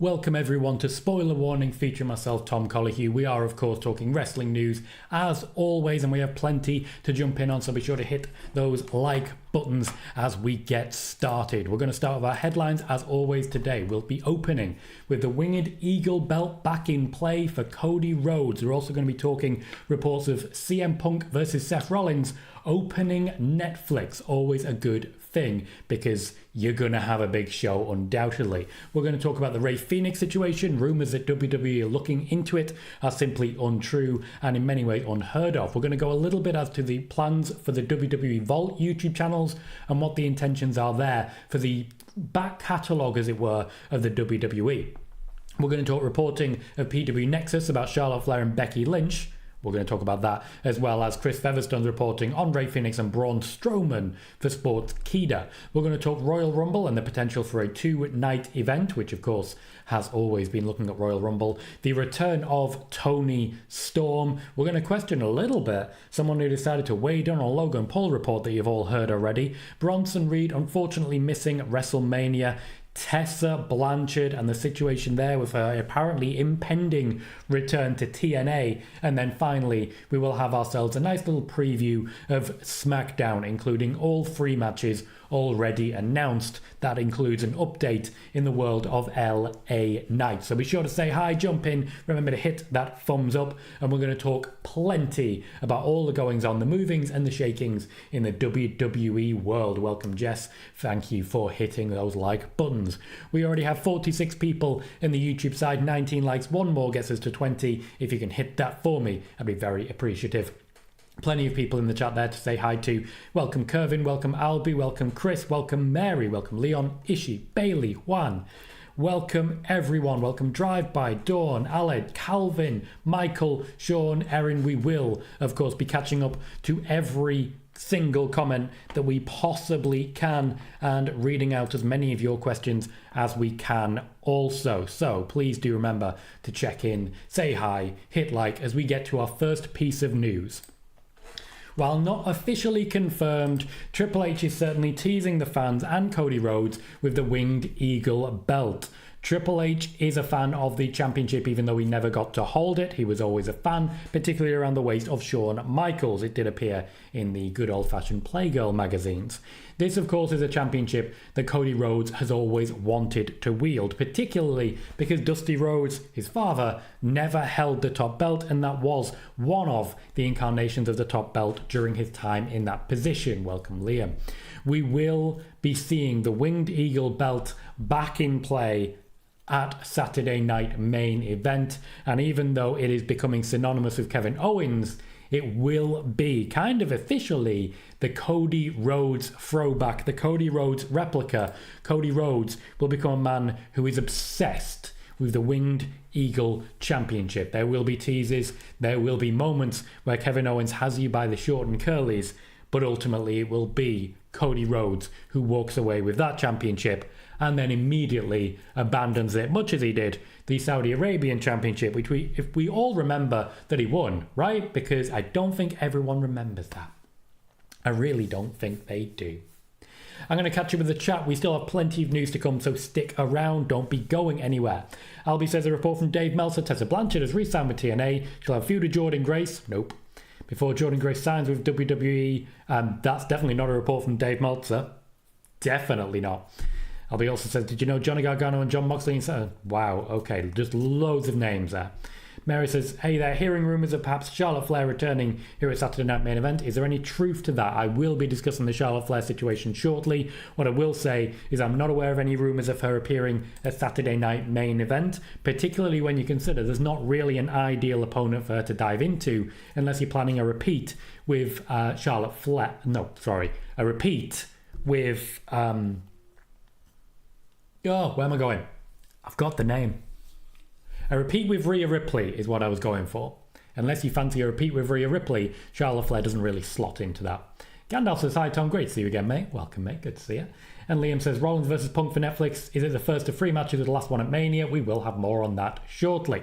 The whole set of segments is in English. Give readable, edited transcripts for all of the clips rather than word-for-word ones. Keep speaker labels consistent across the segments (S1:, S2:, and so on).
S1: Welcome everyone to Spoiler Warning featuring myself, Tom Colohue. We are of course talking wrestling news as always, and we have plenty to jump in on, so be sure to hit those like buttons as we get started. We're going to start with our headlines as always today. We'll be opening with the Winged Eagle belt back in play for Cody Rhodes. We're also going to be talking reports of CM Punk versus Seth Rollins opening Netflix. Always a good thing because you're going to have a big show undoubtedly. We're going to talk about the Rey Fenix situation. Rumours that WWE are looking into it are simply untrue and in many ways unheard of. We're going to go a little bit as to the plans for the WWE Vault YouTube channels and what the intentions are there for the back catalogue, as it were, of the WWE. We're going to talk reporting of PW Nexus about Charlotte Flair and Becky Lynch. We're going to talk about that, as well as Chris Featherstone's reporting on Rey Fenix and Braun Strowman for Sportskeeda. We're going to talk Royal Rumble and the potential for a two-night event, which of course has always been looking at Royal Rumble. The return of Tony Storm. We're going to question a little bit someone who decided to weigh in on a Logan Paul report that you've all heard already. Bronson Reed unfortunately missing WrestleMania. Tessa Blanchard and the situation there with her apparently impending return to TNA. And then finally, we will have ourselves a nice little preview of SmackDown, including all 3 matches already announced. That includes an update in the world of LA Knight. So be sure to say hi, jump in, remember to hit that thumbs up, and we're going to talk plenty about all the goings on, the movings and the shakings in the WWE world. Welcome, Jess. Thank you for hitting those like buttons. We already have 46 people in the YouTube side, 19 likes, 1 more gets us to 20. If you can hit that for me, I'd be very appreciative. Plenty of people in the chat there to say hi to. Welcome Kervin, welcome Albie, welcome Chris, welcome Mary, welcome Leon, Ishi, Bailey, Juan. Welcome everyone, welcome Drive By, Dawn, Aled, Calvin, Michael, Sean, Erin. We will, of course, be catching up to every single comment that we possibly can and reading out as many of your questions as we can also. So please do remember to check in, say hi, hit like as we get to our first piece of news. While not officially confirmed, Triple H is certainly teasing the fans and Cody Rhodes with the Winged Eagle belt. Triple H is a fan of the championship, even though he never got to hold it. He was always a fan, particularly around the waist of Shawn Michaels. It did appear in the good old-fashioned Playgirl magazines. This, of course, is a championship that Cody Rhodes has always wanted to wield, particularly because Dusty Rhodes, his father, never held the top belt, and that was one of the incarnations of the top belt during his time in that position. Welcome, Liam. We will be seeing the Winged Eagle belt back in play at Saturday Night Main Event, and even though it is becoming synonymous with Kevin Owens, it will be kind of officially the Cody Rhodes throwback, the Cody Rhodes replica. Cody Rhodes will become a man who is obsessed with the Winged Eagle Championship. There will be teases, there will be moments where Kevin Owens has you by the short and curlies, but ultimately it will be Cody Rhodes who walks away with that championship and then immediately abandons it, much as he did the Saudi Arabian Championship, which if we all remember that he won, right? Because I don't think everyone remembers that. I really don't think they do. I'm going to catch you with the chat. We still have plenty of news to come, so stick around. Don't be going anywhere. Albie says a report from Dave Meltzer. Tessa Blanchard has re-signed with TNA. She'll have a feud with Jordynne Grace. Nope. Before Jordynne Grace signs with WWE. That's definitely not a report from Dave Meltzer. Definitely not. Albie also says, did you know Johnny Gargano and Jon Moxley? Wow, okay, just loads of names there. Mary says, hey there, hearing rumours of perhaps Charlotte Flair returning here at Saturday Night Main Event. Is there any truth to that? I will be discussing the Charlotte Flair situation shortly. What I will say is I'm not aware of any rumours of her appearing at Saturday Night Main Event, particularly when you consider there's not really an ideal opponent for her to dive into unless you're planning a repeat with Charlotte Flair. No, sorry, a repeat with... where am I going? I've got the name. A repeat with Rhea Ripley is what I was going for. Unless you fancy a repeat with Rhea Ripley, Charlotte Flair doesn't really slot into that. Gandalf says, hi Tom, great to see you again, mate. Welcome, mate, good to see you. And Liam says, Rollins versus Punk for Netflix. Is it the first of 3 matches with the last one at Mania? We will have more on that shortly.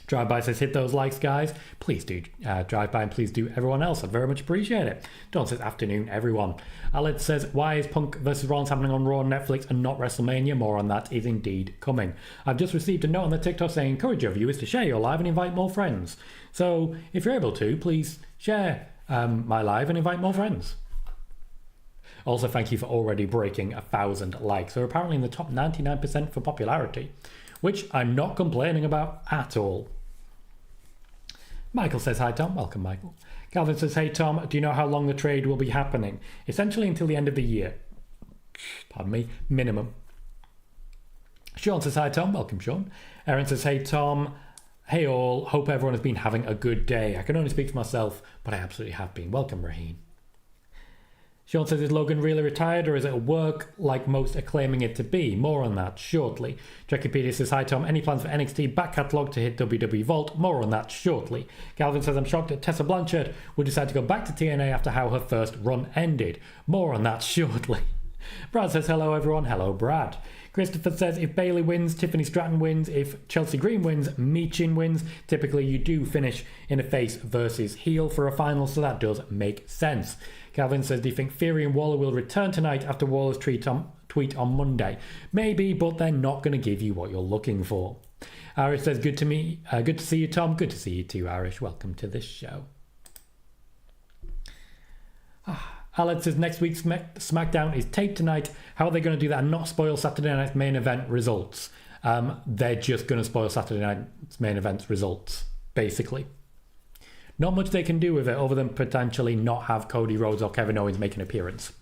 S1: Drive by says, hit those likes, guys. Please do drive by and please do everyone else. I'd very much appreciate it. Dawn says, afternoon, everyone. Aled says, why is Punk versus Rollins happening on Raw and Netflix and not WrestleMania? More on that is indeed coming. I've just received a note on the TikTok saying, encourage your viewers to share your live and invite more friends. So if you're able to, please share my live and invite more friends. Also, thank you for already breaking 1,000 likes. We're apparently in the top 99% for popularity, which I'm not complaining about at all. Michael says, hi Tom. Welcome, Michael. Calvin says, hey Tom, do you know how long the trade will be happening? Essentially until the end of the year. Pardon me, minimum. Sean says, hi Tom. Welcome, Sean. Aaron says, hey Tom. Hey all. Hope everyone has been having a good day. I can only speak for myself, but I absolutely have been. Welcome, Raheen. Sean says, is Logan really retired or is it a work like most are claiming it to be? More on that shortly. Jackiepedia says, hi Tom, any plans for NXT back catalogue to hit WWE Vault? More on that shortly. Galvin says, I'm shocked that Tessa Blanchard would decide to go back to TNA after how her first run ended. More on that shortly. Brad says, hello everyone. Hello Brad. Christopher says, if Bayley wins, Tiffany Stratton wins. If Chelsea Green wins, Michin wins. Typically you do finish in a face versus heel for a final, so that does make sense. Calvin says, do you think Fury and Waller will return tonight after Waller's tweet on Monday? Maybe, but they're not going to give you what you're looking for. Irish says, good to see you, Tom. Good to see you too, Irish. Welcome to this show. Alex says, next week's SmackDown is taped tonight. How are they going to do that and not spoil Saturday night's main event results? They're just going to spoil Saturday night's main event results, basically. Not much they can do with it other than potentially not have Cody Rhodes or Kevin Owens make an appearance.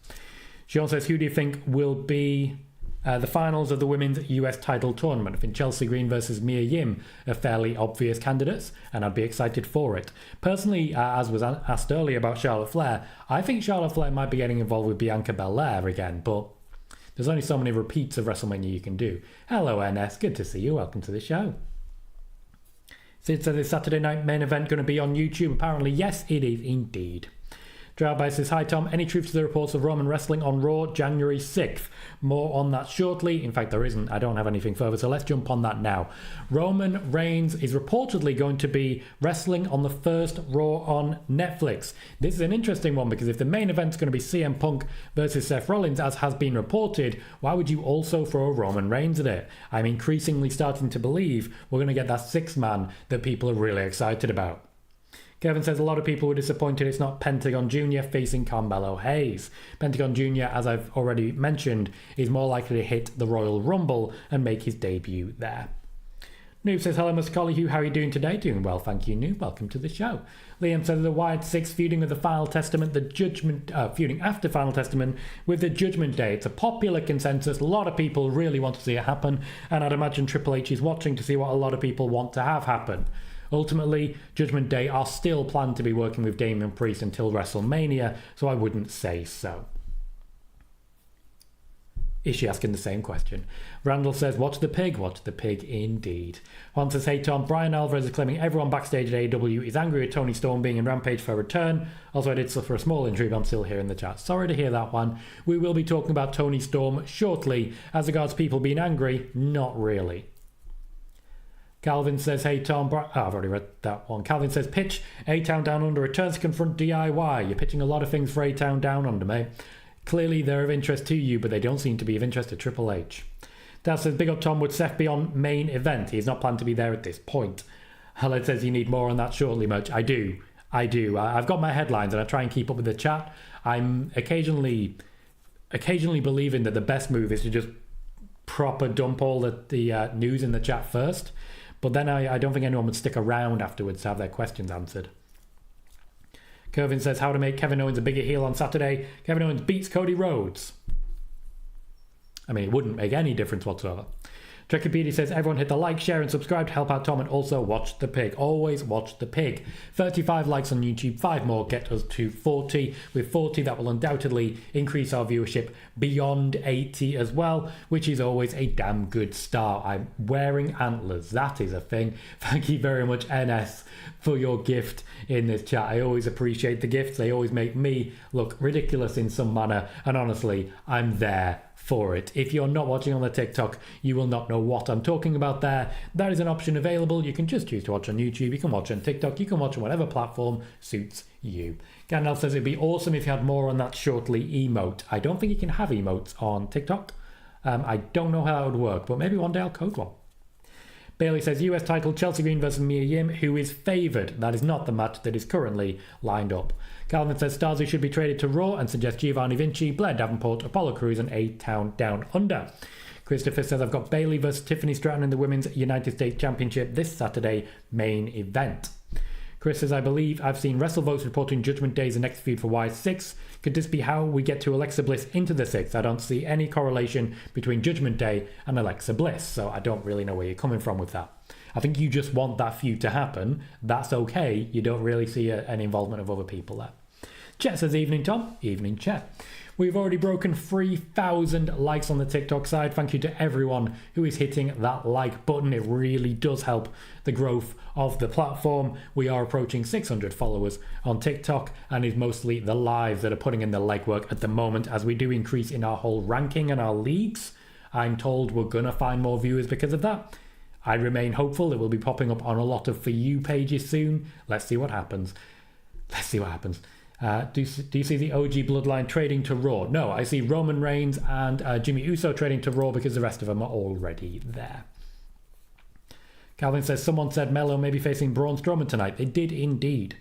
S1: Sean says, who do you think will be the finals of the women's US title tournament? I think Chelsea Green versus Mia Yim are fairly obvious candidates, and I'd be excited for it. Personally, as was asked earlier about Charlotte Flair, I think Charlotte Flair might be getting involved with Bianca Belair again, but there's only so many repeats of WrestleMania you can do. Hello, NS. Good to see you. Welcome to the show. Sid says, is Saturday night main event going to be on YouTube? Apparently, yes, it is indeed. Drive-by says, hi Tom, any truth to the reports of Roman wrestling on Raw January 6th? More on that shortly. In fact, there isn't. I don't have anything further, so let's jump on that now. Roman Reigns is reportedly going to be wrestling on the first Raw on Netflix. This is an interesting one because if the main event's going to be CM Punk versus Seth Rollins, as has been reported, why would you also throw Roman Reigns at it? I'm increasingly starting to believe we're going to get that sixth man that people are really excited about. Kevin says, a lot of people were disappointed it's not Pentagon Jr. facing Carmelo Hayes. Pentagon Jr., as I've already mentioned, is more likely to hit the Royal Rumble and make his debut there. Noob says, hello, Mr. Colohue, how are you doing today? Doing well, thank you, Noob. Welcome to the show. Liam says, the Wired Six feuding with the Final Testament, feuding after Final Testament with the Judgment Day. It's a popular consensus. A lot of people really want to see it happen, and I'd imagine Triple H is watching to see what a lot of people want to have happen. Ultimately, Judgment Day are still planned to be working with Damian Priest until WrestleMania, so I wouldn't say so. Is she asking the same question? Randall says, watch the pig. Watch the pig indeed. Juan says, hey Tom, Brian Alvarez is claiming everyone backstage at AEW is angry with Tony Storm being in Rampage for a return. Also, I did suffer a small injury, but I'm still here in the chat. Sorry to hear that one. We will be talking about Tony Storm shortly. As regards people being angry, not really. Calvin says, hey Tom, I've already read that one. Calvin says, pitch A-Town Down Under returns to confront DIY. You're pitching a lot of things for A-Town Down Under, mate. Clearly they're of interest to you, but they don't seem to be of interest to Triple H. Dad says, big up Tom, would Seth be on main event? He is not planned to be there at this point. Haled says, you need more on that shortly, Much. I do. I've got my headlines and I try and keep up with the chat. I'm occasionally believing that the best move is to just proper dump all the news in the chat first. But then I don't think anyone would stick around afterwards to have their questions answered. Kervin says, how to make Kevin Owens a bigger heel on Saturday. Kevin Owens beats Cody Rhodes. I mean, it wouldn't make any difference whatsoever. Trekipedia says, everyone hit the like, share and subscribe to help out Tom, and also watch the pig. Always watch the pig. 35 likes on YouTube, 5 more get us to 40. With 40, that will undoubtedly increase our viewership beyond 80 as well, which is always a damn good start. I'm wearing antlers. That is a thing. Thank you very much, NS, for your gift in this chat. I always appreciate the gifts. They always make me look ridiculous in some manner, and honestly, I'm there for it. If you're not watching on the TikTok, you will not know what I'm talking about there. That is an option available. You can just choose to watch on YouTube. You can watch on TikTok. You can watch on whatever platform suits you. Gandalf says it'd be awesome if you had more on that shortly emote. I don't think you can have emotes on TikTok. I don't know how that would work, but maybe one day I'll code one. Bailey says US title Chelsea Green versus Mia Yim, who is favoured. That is not the match that is currently lined up. Calvin says Stars should be traded to Raw and suggests Giovanni Vinci, Blair Davenport, Apollo Crews and A-Town Down Under. Christopher says I've got Bailey versus Tiffany Stratton in the Women's United States Championship this Saturday main event. Chris says, I believe I've seen WrestleVotes reporting Judgment Day is the next feud for Y6. Could this be how we get to Alexa Bliss into the 6th? I don't see any correlation between Judgment Day and Alexa Bliss, so I don't really know where you're coming from with that. I think you just want that feud to happen. That's okay. You don't really see any involvement of other people there. Chet says, evening Tom. Evening Chet. We've already broken 3,000 likes on the TikTok side. Thank you to everyone who is hitting that like button. It really does help the growth of the platform. We are approaching 600 followers on TikTok, and it's mostly the lives that are putting in the legwork at the moment as we do increase in our whole ranking and our leagues. I'm told we're going to find more viewers because of that. I remain hopeful it will be popping up on a lot of For You pages soon. Let's see what happens. Do you see the OG Bloodline trading to Raw? No, I see Roman Reigns and Jimmy Uso trading to Raw because the rest of them are already there. Calvin says, someone said Melo may be facing Braun Strowman tonight. They did indeed.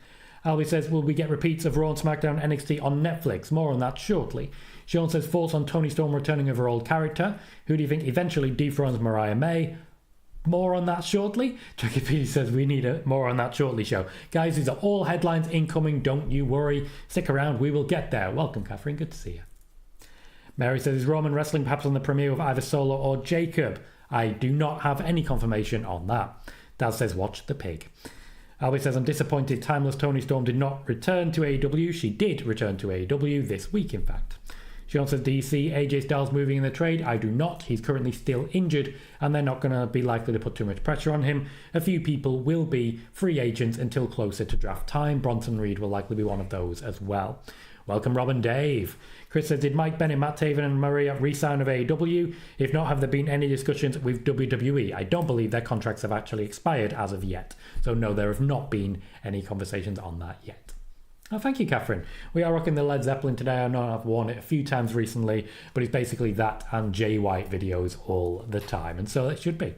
S1: Albie says, will we get repeats of Raw and SmackDown NXT on Netflix? More on that shortly. Sean says, thoughts on Toni Storm returning of her old character. Who do you think eventually dethrones Mariah May? More on that shortly. Jackie P says we need a more on that shortly show. Guys, these are all headlines incoming. Don't you worry. Stick around. We will get there. Welcome, Catherine. Good to see you. Mary says, is Roman wrestling perhaps on the premiere of either Solo or Jacob? I do not have any confirmation on that. Dad says, watch the pig. Albie says, I'm disappointed Timeless Toni Storm did not return to AEW. She did return to AEW this week, in fact. Sean says, do you see AJ Styles moving in the trade? I do not. He's currently still injured, and they're not going to be likely to put too much pressure on him. A few people will be free agents until closer to draft time. Bronson Reed will likely be one of those as well. Welcome, Rob and Dave. Chris says, did Mike Bennett, Matt Taven and Maria re-sign of AEW? If not, have there been any discussions with WWE? I don't believe their contracts have actually expired as of yet. So no, there have not been any conversations on that yet. Oh, thank you, Catherine. We are rocking the Led Zeppelin today. I know I've worn it a few times recently, but it's basically that and Jay White videos all the time, and so it should be.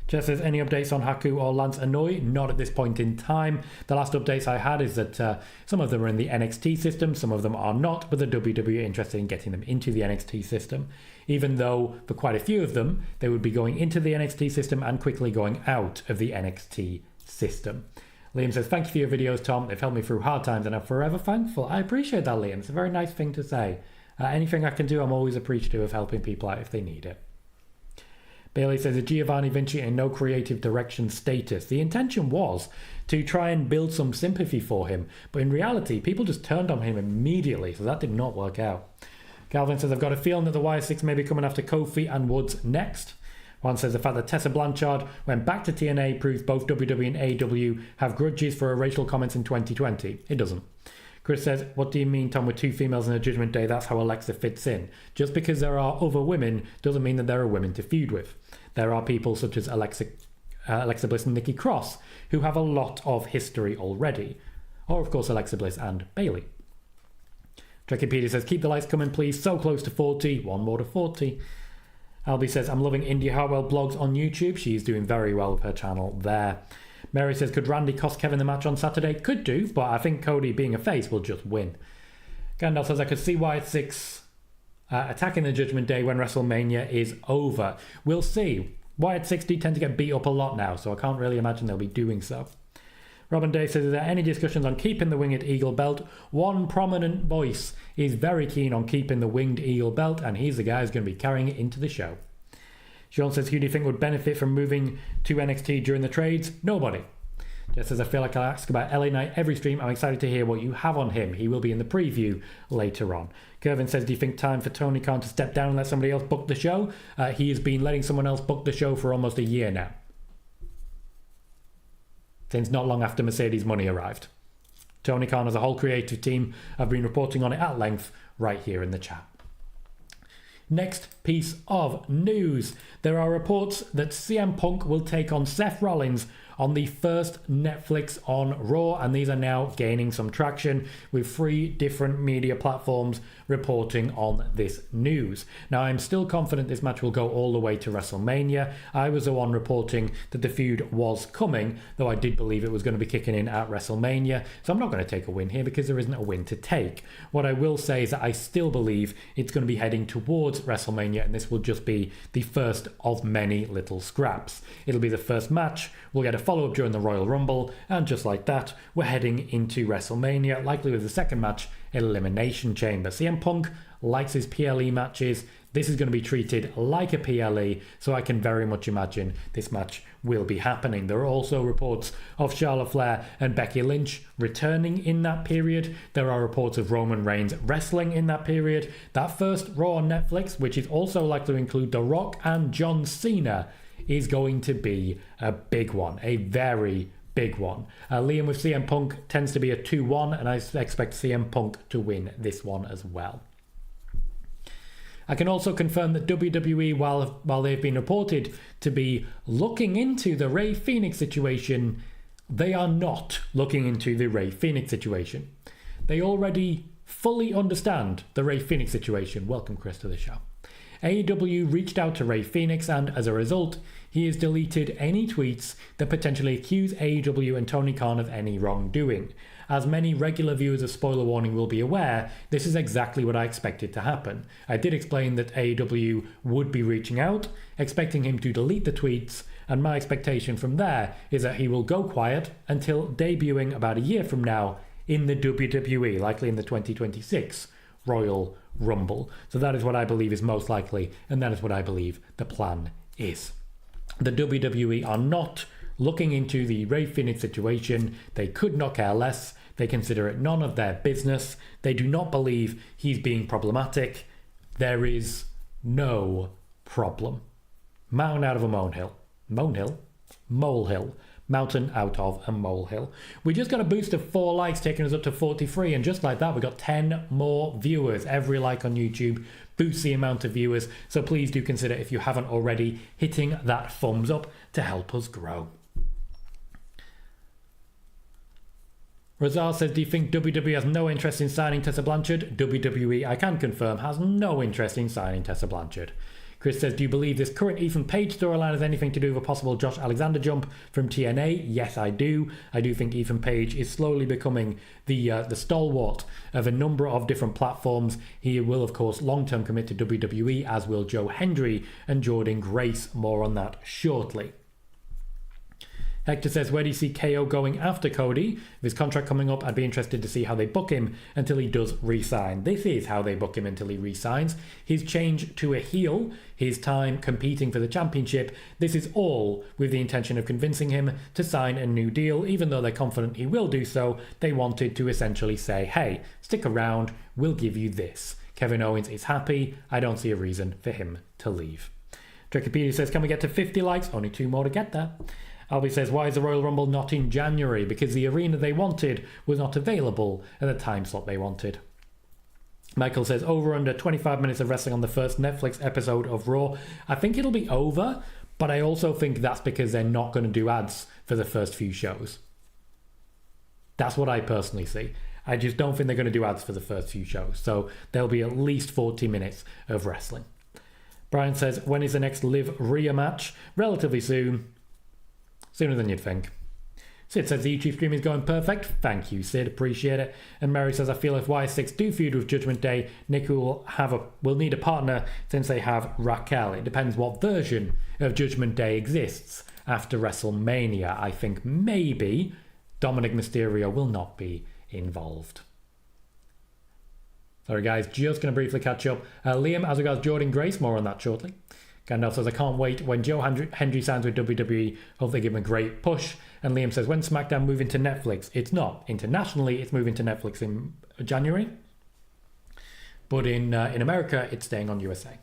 S1: Jess says, any updates on Haku or Lance Anoa'i? Not at this point in time. The last updates I had is that some of them are in the NXT system, some of them are not, but the WWE are interested in getting them into the NXT system, even though for quite a few of them, they would be going into the NXT system and quickly going out of the NXT system. Liam says, thank you for your videos, Tom. They've helped me through hard times and I'm forever thankful. I appreciate that, Liam. It's a very nice thing to say. Anything I can do, I'm always appreciative of helping people out if they need it. Bailey says, a Giovanni Vinci in no creative direction status. The intention was to try and build some sympathy for him, but in reality, people just turned on him immediately, so that did not work out. Calvin says, I've got a feeling that the Y6 may be coming after Kofi and Woods next. One says the fact that Tessa Blanchard went back to TNA proves both WWE and AEW have grudges for her racial comments in 2020. It doesn't. Chris says, what do you mean, Tom, with two females in a Judgment Day? That's how Alexa fits in. Just because there are other women doesn't mean that there are women to feud with. There are people such as Alexa Bliss and Nikki Cross who have a lot of history already. Or, of course, Alexa Bliss and Bayley. Trekkie Peter says, keep the lights coming, please. So close to 40. One more to 40. Albie says, I'm loving India Hartwell blogs on YouTube. She's doing very well with her channel there. Mary says, could Randy cost Kevin the match on Saturday? Could do, but I think Cody, being a face, will just win. Gandalf says, I could see why it's 6 attacking the Judgment Day when WrestleMania is over. We'll see. Wyatt 60 tend to get beat up a lot now, so I can't really imagine they'll be doing so. Robin Day says, are there any discussions on keeping the Winged Eagle belt? One prominent voice is very keen on keeping the Winged Eagle belt, and he's the guy who's going to be carrying it into the show. Sean says, who do you think would benefit from moving to NXT during the trades? Nobody. Jess says, I feel like I'll ask about LA Knight every stream. I'm excited to hear what you have on him. He will be in the preview later on. Kervin says, do you think time for Tony Khan to step down and let somebody else book the show? He has been letting someone else book the show for almost a year now. Since not long after Mercedes money arrived. Tony Khan as a whole creative team have been reporting on it at length right here in the chat. Next piece of news. There are reports that CM Punk will take on Seth Rollins on the first Netflix on Raw, and these are now gaining some traction with 3 different media platforms reporting on this news. Now, I'm still confident this match will go all the way to WrestleMania. I was the one reporting that the feud was coming, though I did believe it was going to be kicking in at WrestleMania, so I'm not going to take a win here because there isn't a win to take. What I will say is that I still believe it's going to be heading towards WrestleMania, and this will just be the first of many little scraps. It'll be the first match, we'll get a follow-up during the Royal Rumble, and just like that, we're heading into WrestleMania, likely with the second match, Elimination Chamber. CM Punk likes his PLE matches. This is going to be treated like a PLE, so I can very much imagine this match will be happening. There are also reports of Charlotte Flair and Becky Lynch returning in that period. There are reports of Roman Reigns wrestling in that period. That first Raw on Netflix, which is also likely to include The Rock and John Cena, is going to be a big one, a very big one. Liam with CM Punk tends to be a 2-1, and I expect CM Punk to win this one as well. I can also confirm that WWE, while they've been reported to be looking into the Rey Fenix situation, they are not looking into the Rey Fenix situation. They already fully understand the Rey Fenix situation. Welcome, Chris, to the show. AEW reached out to Rey Fenix, and as a result, he has deleted any tweets that potentially accuse AEW and Tony Khan of any wrongdoing. As many regular viewers of Spoiler Warning will be aware, this is exactly what I expected to happen. I did explain that AEW would be reaching out, expecting him to delete the tweets, and my expectation from there is that he will go quiet until debuting about a year from now in the WWE, likely in the 2026 Royal Rumble. So that is what I believe is most likely, and that is what I believe the plan is. The WWE are not looking into the Rey Fenix situation. They could not care less. They consider it none of their business. They do not believe he's being problematic. There is no problem. Mountain out of a molehill. Molehill? Molehill. Mountain out of a molehill. We just got a boost of 4 likes, taking us up to 43, and just like that, we got 10 more viewers. Every like on YouTube boosts the amount of viewers, so please do consider, if you haven't already, hitting that thumbs up to help us grow. Razar says, do you think WWE has no interest in signing Tessa Blanchard? WWE, I can confirm, has no interest in signing Tessa Blanchard. Chris says, do you believe this current Ethan Page storyline has anything to do with a possible Josh Alexander jump from TNA? Yes, I do. I do think Ethan Page is slowly becoming the stalwart of a number of different platforms. He will, of course, long-term commit to WWE, as will Joe Hendry and Jordan Grace. More on that shortly. Hector says, where do you see KO going after Cody? With his contract coming up, I'd be interested to see how they book him until he does re-sign. This is how they book him until he re-signs. His change to a heel, his time competing for the championship, this is all with the intention of convincing him to sign a new deal. Even though they're confident he will do so, they wanted to essentially say, hey, stick around, we'll give you this. Kevin Owens is happy. I don't see a reason for him to leave. Trichopedia says, can we get to 50 likes? Only 2 more to get there. Albie says, why is the Royal Rumble not in January? Because the arena they wanted was not available at the time slot they wanted. Michael says, over under 25 minutes of wrestling on the first Netflix episode of Raw. I think it'll be over, but I also think that's because they're not going to do ads for the first few shows. That's what I personally see. I just don't think they're going to do ads for the first few shows. So there'll be at least 40 minutes of wrestling. Brian says, when is the next Liv Rhea match? Relatively soon. Sooner than you'd think. Sid says the YouTube stream is going perfect. Thank you, Sid. Appreciate it. And Mary says, I feel if Y6 do feud with Judgment Day, Nick will need a partner since they have Raquel. It depends what version of Judgment Day exists after WrestleMania. I think maybe Dominic Mysterio will not be involved. Sorry guys, just going to briefly catch up. Liam, as regards Jordan Grace, more on that shortly. Gandalf says, I can't wait when Joe Hendry signs with WWE. Hope they give him a great push. And Liam says, when SmackDown moving to Netflix? It's not. Internationally, it's moving to Netflix in January. But in America, it's staying on USA.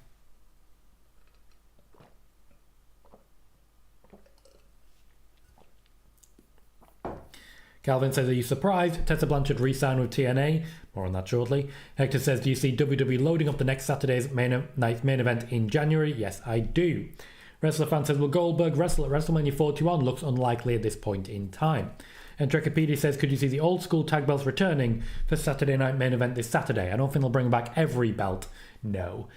S1: Calvin says, are you surprised Tessa Blanchard re-signed with TNA? More on that shortly. Hector says, do you see WWE loading up the next Saturday's main event in January? Yes, I do. Wrestler fan says, will Goldberg wrestle at WrestleMania 41? Looks unlikely at this point in time. And Trekipedia says, could you see the old school tag belts returning for Saturday night main event this Saturday? I don't think they'll bring back every belt. No.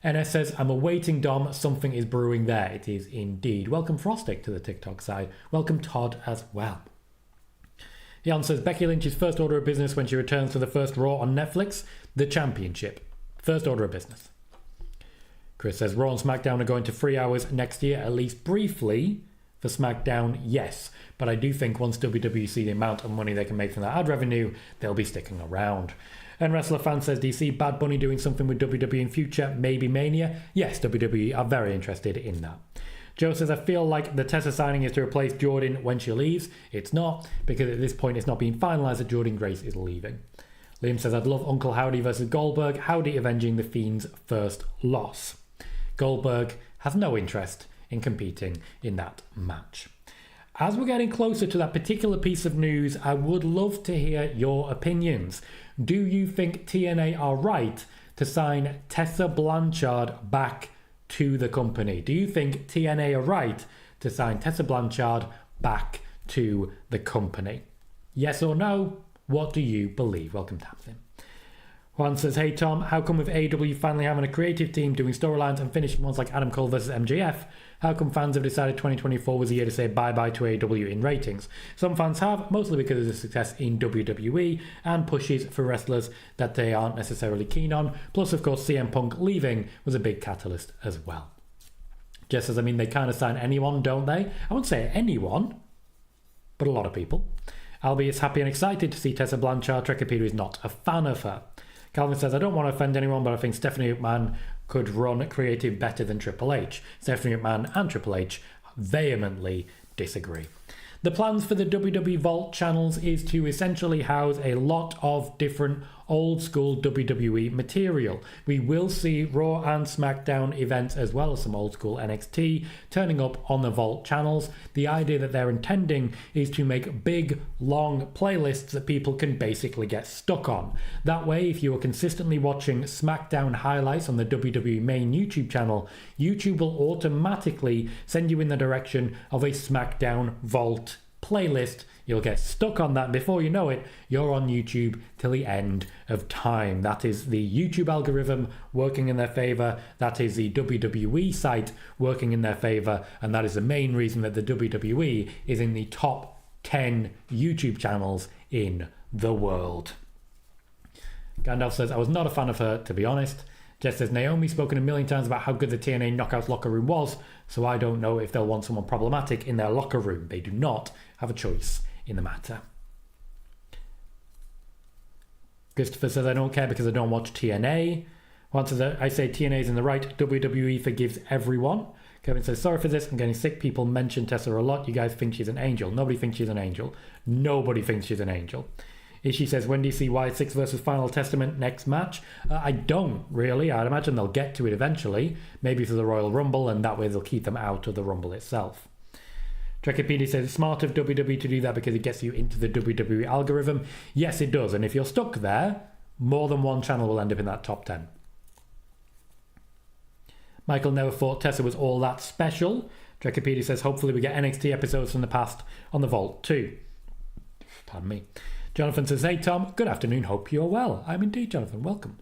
S1: NS says, I'm awaiting Dom. Something is brewing there. It is indeed. Welcome Frostic to the TikTok side. Welcome Todd as well. Jan says, Becky Lynch's first order of business when she returns to the first Raw on Netflix, the championship. First order of business. Chris says, Raw and SmackDown are going to 3 hours next year, at least briefly. For SmackDown, yes. But I do think once WWE see the amount of money they can make from that ad revenue, they'll be sticking around. And Wrestler Fan says, do you see Bad Bunny doing something with WWE in future? Maybe Mania? Yes, WWE are very interested in that. Joe says, I feel like the Tessa signing is to replace Jordan when she leaves. It's not, because at this point it's not being finalised that Jordan Grace is leaving. Liam says, I'd love Uncle Howdy versus Goldberg. Howdy avenging the Fiend's first loss. Goldberg has no interest in competing in that match. As we're getting closer to that particular piece of news, I would love to hear your opinions. Do you think TNA are right to sign Tessa Blanchard back to the company? Do you think TNA are right to sign Tessa Blanchard back to the company? Yes or no? What do you believe? Welcome, Tamsin. Juan says, hey Tom, how come with AEW finally having a creative team doing storylines and finishing ones like Adam Cole versus MJF, how come fans have decided 2024 was the year to say bye-bye to AEW in ratings? Some fans have, mostly because of the success in WWE and pushes for wrestlers that they aren't necessarily keen on. Plus, of course, CM Punk leaving was a big catalyst as well. Just as, I mean, they kind of sign anyone, don't they? I wouldn't say anyone, but a lot of people. Albie is happy and excited to see Tessa Blanchard. Trekipedia is not a fan of her. Calvin says, I don't want to offend anyone, but I think Stephanie McMahon could run creative better than Triple H. Stephanie McMahon and Triple H vehemently disagree. The plans for the WWE Vault channels is to essentially house a lot of different old school WWE material. We will see Raw and SmackDown events as well as some old school NXT turning up on the Vault channels. The idea that they're intending is to make big, long playlists that people can basically get stuck on. That way, if you are consistently watching SmackDown highlights on the WWE main YouTube channel, YouTube will automatically send you in the direction of a SmackDown Vault playlist. You'll get stuck on that. Before you know it, you're on YouTube till the end of time. That is the YouTube algorithm working in their favor. That is the WWE site working in their favor. And that is the main reason that the WWE is in the top 10 YouTube channels in the world. Gandalf says, I was not a fan of her, to be honest. Jess says, Naomi's spoken a million times about how good the TNA Knockouts locker room was, so I don't know if they'll want someone problematic in their locker room. They do not have a choice in the matter. Christopher says, I don't care because I don't watch TNA. Juan says, I say TNA is in the right. WWE forgives everyone. Kevin says, sorry for this. I'm getting sick. People mention Tessa a lot. You guys think she's an angel. Nobody thinks she's an angel. Nobody thinks she's an angel. Ishi says, when do you see Wyatt 6 versus Final Testament next match? I don't really. I'd imagine they'll get to it eventually. Maybe for the Royal Rumble, and that way they'll keep them out of the Rumble itself. Trekipedia says, it's smart of WWE to do that because it gets you into the WWE algorithm. Yes, it does. And if you're stuck there, more than one channel will end up in that top 10. Michael never thought Tessa was all that special. Trekipedia says, hopefully we get NXT episodes from the past on the Vault too. Pardon me. Jonathan says, hey Tom, good afternoon, hope you're well. I'm indeed, Jonathan, welcome.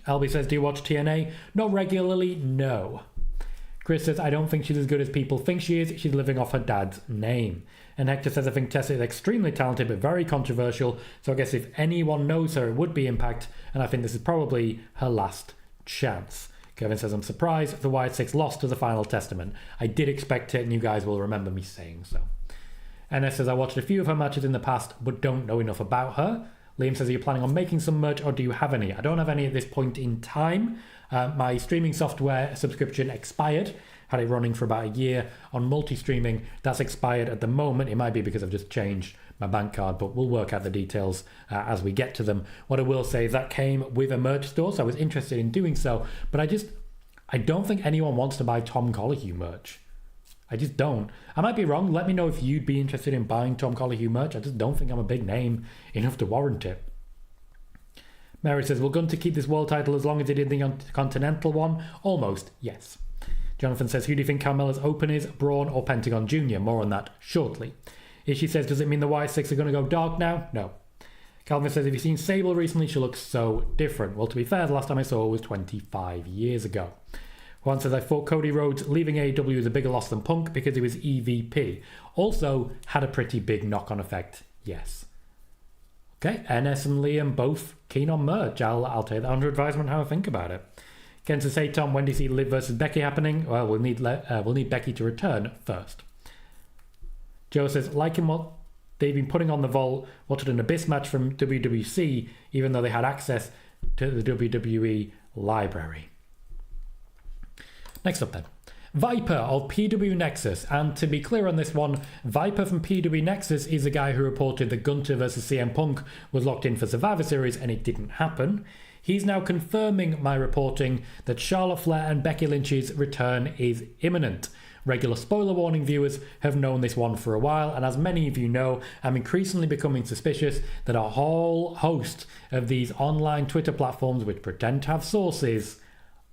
S1: Albie says, do you watch TNA? Not regularly, no. Chris says, I don't think she's as good as people think she is. She's living off her dad's name. And Hector says, I think Tessa is extremely talented but very controversial, so I guess if anyone knows her, it would be Impact, and I think this is probably her last chance. Kevin says, I'm surprised the Wyatt 6 lost to the Final Testament. I did expect it, and you guys will remember me saying so. NS says, I watched a few of her matches in the past, but don't know enough about her. Liam says, are you planning on making some merch, or do you have any? I don't have any at this point in time. My streaming software subscription expired. Had it running for about a year on multi-streaming. That's expired at the moment. It might be because I've just changed my bank card, but we'll work out the details as we get to them. What I will say is that came with a merch store, so I was interested in doing so, but I don't think anyone wants to buy Tom Colohue merch. I just don't. I might be wrong. Let me know if you'd be interested in buying Tom Colohue merch. I just don't think I'm a big name enough to warrant it. Mary says, will Gunter keep this world title as long as he did the Continental one? Almost, yes. Jonathan says, who do you think Carmella's open is, Braun or Pentagon Jr.? More on that shortly. Ishi says, does it mean the Y6 are going to go dark now? No. Calvin says, have you seen Sable recently? She looks so different. Well, to be fair, the last time I saw her was 25 years ago. Juan says, I thought Cody Rhodes leaving AEW was a bigger loss than Punk because he was EVP. Also, had a pretty big knock-on effect. Yes. Okay, NS and Liam both keen on merch. I'll take that under advisement how I think about it. Ken says, hey Tom, when do you see Liv versus Becky happening? Well, we'll need Becky to return first. Joe says, liking what they've been putting on the Vault, wanted an Abyss match from WWC, even though they had access to the WWE library. Next up then. Viper of PW Nexus, and to be clear on this one, Viper from PW Nexus is the guy who reported that Gunter vs CM Punk was locked in for Survivor Series and it didn't happen. He's now confirming my reporting that Charlotte Flair and Becky Lynch's return is imminent. Regular spoiler warning viewers have known this one for a while, and as many of you know, I'm increasingly becoming suspicious that a whole host of these online Twitter platforms which pretend to have sources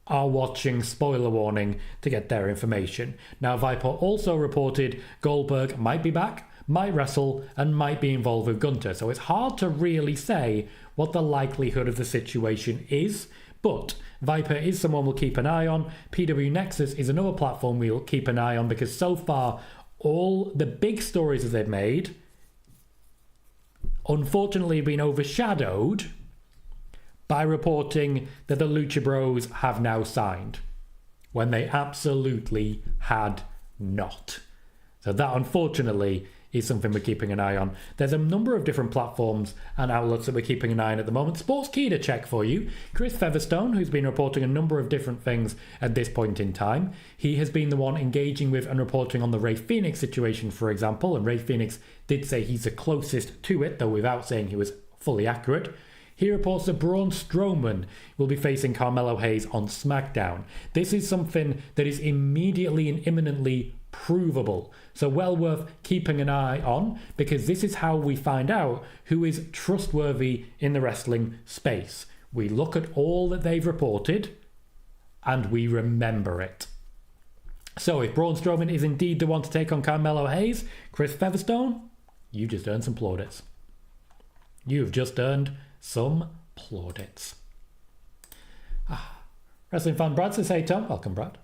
S1: are watching spoiler warning to get their information. Now, Viper also reported Goldberg might be back, might wrestle, and might be involved with Gunter. So it's hard to really say what the likelihood of the situation is, but Viper is someone we'll keep an eye on. PW Nexus is another platform we'll keep an eye on because so far, all the big stories that they've made, unfortunately, have been overshadowed by reporting that the Lucha Bros have now signed, when they absolutely had not. So that, unfortunately, is something we're keeping an eye on. There's a number of different platforms and outlets that we're keeping an eye on at the moment. Sports Key to check for you. Chris Featherstone, who's been reporting a number of different things at this point in time. He has been the one engaging with and reporting on the Rey Fenix situation, for example, and Rey Fenix did say he's the closest to it, though without saying he was fully accurate. He reports that Braun Strowman will be facing Carmelo Hayes on SmackDown. This is something that is immediately and imminently provable. So well worth keeping an eye on, because this is how we find out who is trustworthy in the wrestling space. We look at all that they've reported and we remember it. So if Braun Strowman is indeed the one to take on Carmelo Hayes, Chris Featherstone, you just earned some plaudits. You've just earned some plaudits. Wrestling fan Brad says, hey Tom, welcome Brad.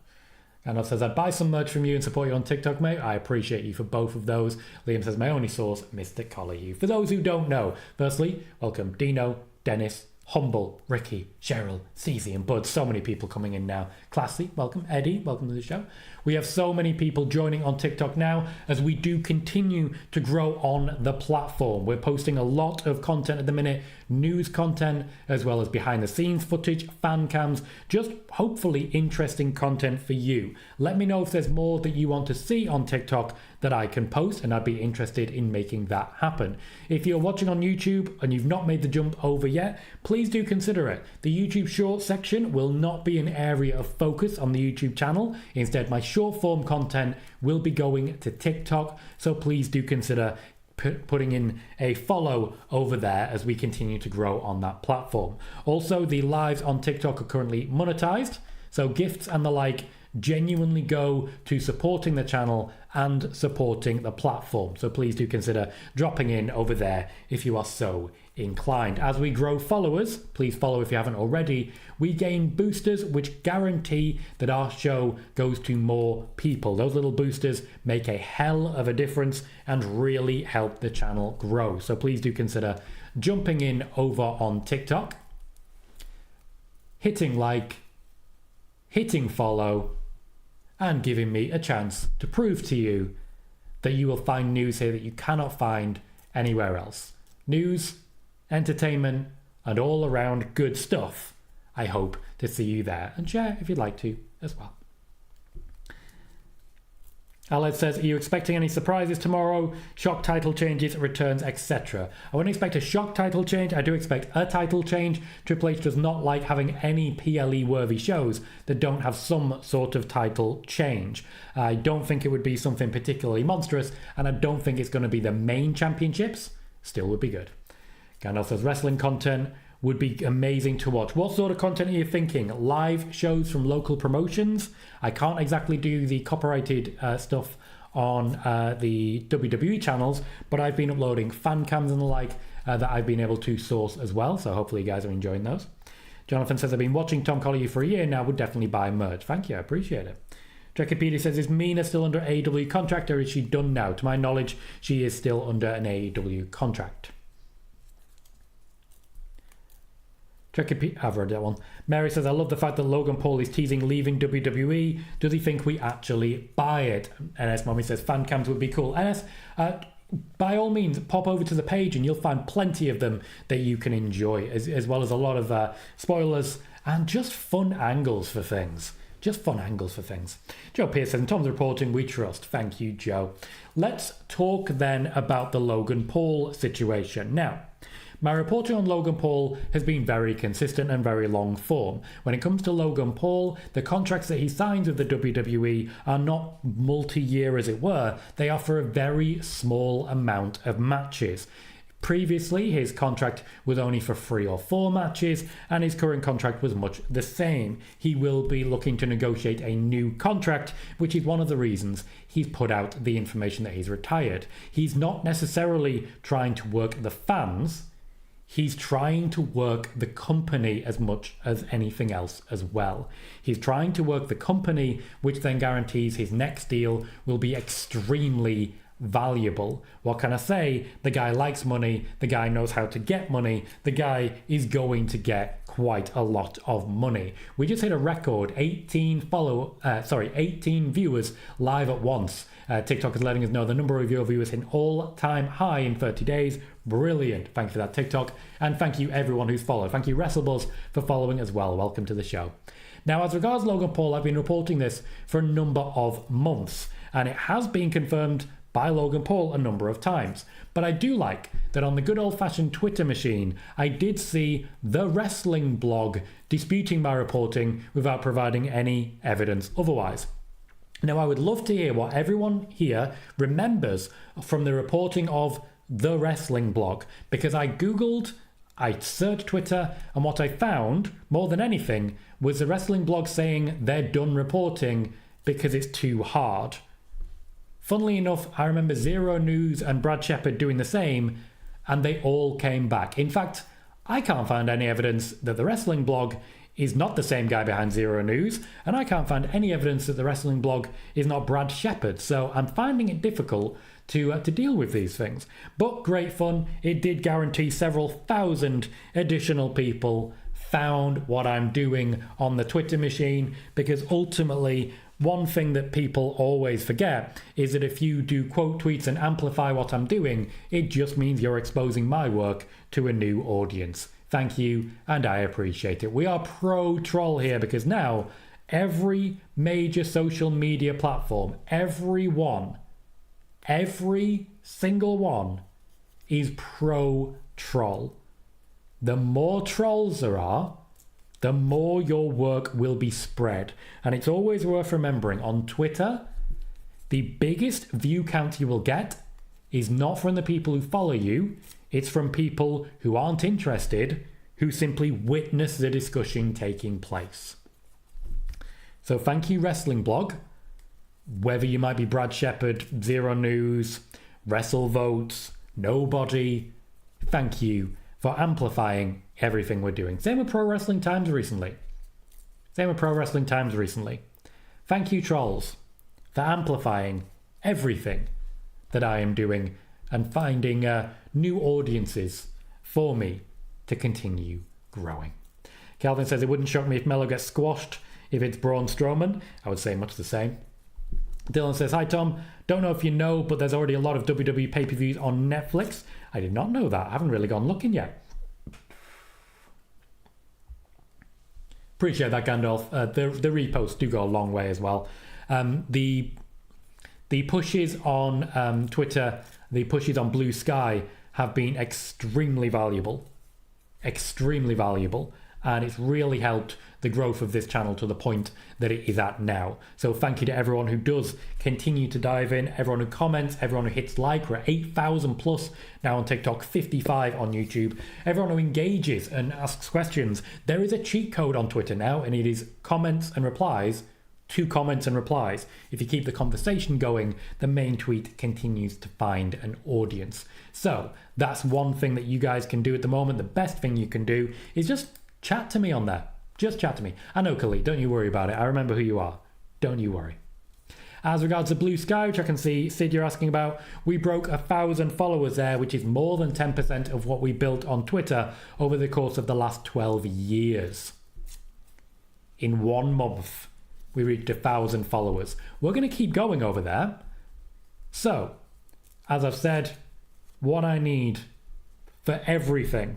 S1: And says, I'd buy some merch from you and support you on TikTok, mate. I appreciate you for both of those. Liam says, my only source, Mr. Colohue. For those who don't know, firstly, welcome Dino, Dennis, Humble, Ricky, Cheryl, Cece and Bud. So many people coming in now. Classy, welcome. Eddie, welcome to the show. We have so many people joining on TikTok now as we do continue to grow on the platform. We're posting a lot of content at the minute, news content, as well as behind the scenes footage, fan cams, just hopefully interesting content for you. Let me know if there's more that you want to see on TikTok that I can post, and I'd be interested in making that happen. If you're watching on YouTube and you've not made the jump over yet, please do consider it. The YouTube Shorts section will not be an area of focus on the YouTube channel. Instead, my short form content will be going to TikTok, so please do consider putting in a follow over there as we continue to grow on that platform. Also, the lives on TikTok are currently monetized, so gifts and the like genuinely go to supporting the channel and supporting the platform. So please do consider dropping in over there if you are so inclined. As we grow followers, please follow if you haven't already. We gain boosters which guarantee that our show goes to more people. Those little boosters make a hell of a difference and really help the channel grow. So please do consider jumping in over on TikTok, hitting like, hitting follow, and giving me a chance to prove to you that you will find news here that you cannot find anywhere else. News, entertainment, and all around good stuff. I hope to see you there, and share if you'd like to as well. Alex says, are you expecting any surprises tomorrow? Shock title changes, returns, etc. I wouldn't expect a shock title change. I do expect a title change. Triple H does not like having any PLE-worthy shows that don't have some sort of title change. I don't think it would be something particularly monstrous, and I don't think it's going to be the main championships. Still would be good. Gandalf says, wrestling content would be amazing to watch. What sort of content are you thinking? Live shows from local promotions? I can't exactly do the copyrighted stuff on the WWE channels, but I've been uploading fan cams and the like that I've been able to source as well, so hopefully you guys are enjoying those. Jonathan says, I've been watching Tom Colohue for a year now, would definitely buy merch. Thank you, I appreciate it. Drekipedia says, is Mina still under AEW contract or is she done now? To my knowledge, she is still under an AEW contract. I've read that one. Mary says, I love the fact that Logan Paul is teasing leaving WWE. Does he think we actually buy it? NS Mommy says, fan cams would be cool. NS, by all means, pop over to the page and you'll find plenty of them that you can enjoy, as well as a lot of spoilers and just fun angles for things. Joe Pierce says, in Tom's reporting, we trust. Thank you, Joe. Let's talk then about the Logan Paul situation. Now, my reporting on Logan Paul has been very consistent and very long form. When it comes to Logan Paul, the contracts that he signs with the WWE are not multi-year as it were. They are for a very small amount of matches. Previously, his contract was only for 3 or 4 matches, and his current contract was much the same. He will be looking to negotiate a new contract, which is one of the reasons he's put out the information that he's retired. He's not necessarily trying to work the fans. He's trying to work the company as much as anything else as well. He's trying to work the company, which then guarantees his next deal will be extremely valuable. What can I say? The guy likes money. The guy knows how to get money. The guy is going to get quite a lot of money. We just hit a record 18 viewers live at once. TikTok is letting us know the number of your viewers hit an all-time high in 30 days. Brilliant. Thanks for that, TikTok. And thank you everyone who's followed. Thank you WrestleBuzz for following as well. Welcome to the show. Now, as regards Logan Paul, I've been reporting this for a number of months, and it has been confirmed by Logan Paul a number of times. But I do like that on the good old-fashioned Twitter machine, I did see the wrestling blog disputing my reporting without providing any evidence otherwise. Now, I would love to hear what everyone here remembers from the reporting of the wrestling blog, because I searched Twitter, and what I found, more than anything, was the wrestling blog saying they're done reporting because it's too hard. Funnily enough, I remember Zero News and Brad Shepard doing the same, and they all came back. In fact, I can't find any evidence that the wrestling blog is not the same guy behind Zero News, and I can't find any evidence that the wrestling blog is not Brad Shepard, so I'm finding it difficult to deal with these things. But great fun. It did guarantee several thousand additional people found what I'm doing on the Twitter machine, because ultimately, one thing that people always forget is that if you do quote tweets and amplify what I'm doing, it just means you're exposing my work to a new audience. Thank you, and I appreciate it. We are pro-troll here, because now every major social media platform, every single one, is pro-troll. The more trolls there are, the more your work will be spread. And it's always worth remembering, on Twitter, the biggest view count you will get is not from the people who follow you, it's from people who aren't interested, who simply witness the discussion taking place. So thank you, Wrestling Blog. Whether you might be Brad Shepard, Zero News, WrestleVotes, Nobody, thank you for amplifying everything we're doing. Same with Pro Wrestling Times recently. Thank you, trolls, for amplifying everything that I am doing and finding new audiences for me to continue growing. Calvin says, it wouldn't shock me if Melo gets squashed if it's Braun Strowman. I would say much the same. Dylan says, hi Tom, don't know if you know, but there's already a lot of WWE pay-per-views on Netflix. I did not know that. I haven't really gone looking yet. Appreciate that, Gandalf. The reposts do go a long way as well. The The pushes on Twitter, the pushes on Blue Sky have been extremely valuable. Extremely valuable. And it's really helped the growth of this channel to the point that it is at now. So thank you to everyone who does continue to dive in, everyone who comments, everyone who hits like. We're at 8,000 plus now on TikTok, 55 on YouTube. Everyone who engages and asks questions. There is a cheat code on Twitter now, and it is comments and replies. 2 comments and replies. If you keep the conversation going, the main tweet continues to find an audience. So that's one thing that you guys can do at the moment. The best thing you can do is just chat to me on there. Just chat to me. I know, Khalid, don't you worry about it. I remember who you are. Don't you worry. As regards to Blue Sky, which I can see Sid you're asking about, we broke 1,000 followers there, which is more than 10% of what we built on Twitter over the course of the last 12 years. In 1 month, we reached 1,000 followers. We're going to keep going over there. So, as I've said, what I need for everything.